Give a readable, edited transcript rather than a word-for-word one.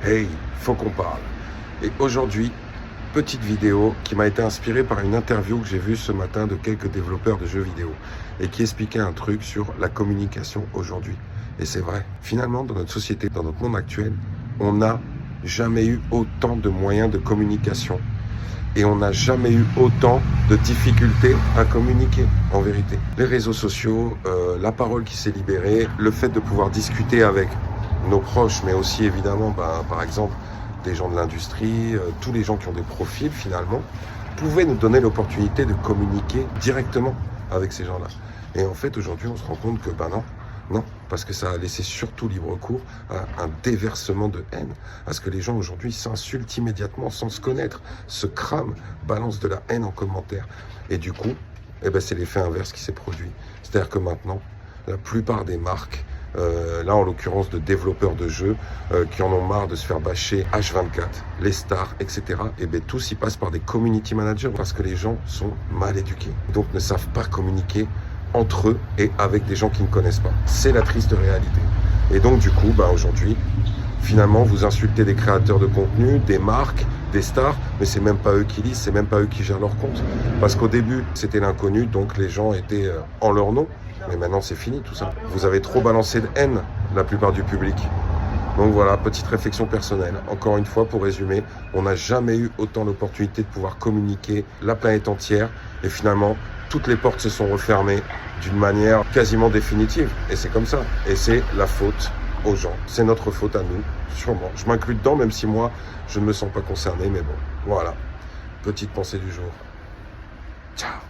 Hey, faut qu'on parle. Et aujourd'hui, petite vidéo qui m'a été inspirée par une interview que j'ai vue ce matin de quelques développeurs de jeux vidéo et qui expliquait un truc sur la communication aujourd'hui. Et c'est vrai, finalement, dans notre société, dans notre monde actuel, on n'a jamais eu autant de moyens de communication et on n'a jamais eu autant de difficultés à communiquer, en vérité. Les réseaux sociaux, la parole qui s'est libérée, le fait de pouvoir discuter avec nos proches, mais aussi évidemment, par exemple, des gens de l'industrie, tous les gens qui ont des profils finalement, pouvaient nous donner l'opportunité de communiquer directement avec ces gens-là. Et en fait, aujourd'hui, on se rend compte que non, parce que ça a laissé surtout libre cours à un déversement de haine, à ce que les gens aujourd'hui s'insultent immédiatement sans se connaître, se crament, balancent de la haine en commentaire. Et du coup, c'est l'effet inverse qui s'est produit. C'est-à-dire que maintenant, la plupart des marques, là en l'occurrence de développeurs de jeux qui en ont marre de se faire bâcher H24, les stars, etc. Tous y passent par des community managers parce que les gens sont mal éduqués, donc ne savent pas communiquer entre eux et avec des gens qui ne connaissent pas. C'est la triste réalité. Et donc du coup, aujourd'hui, finalement, vous insultez des créateurs de contenu, des marques, des stars, mais c'est même pas eux qui lisent, c'est même pas eux qui gèrent leur compte. Parce qu'au début, c'était l'inconnu, donc les gens étaient en leur nom. Mais maintenant, c'est fini tout ça. Vous avez trop balancé de haine, la plupart du public. Donc voilà, petite réflexion personnelle. Encore une fois, pour résumer, on n'a jamais eu autant l'opportunité de pouvoir communiquer la planète entière. Et finalement, toutes les portes se sont refermées d'une manière quasiment définitive. Et c'est comme ça. Et c'est la faute aux gens. C'est notre faute à nous, sûrement. Je m'inclus dedans, même si moi, je ne me sens pas concerné. Mais bon, voilà. Petite pensée du jour. Ciao.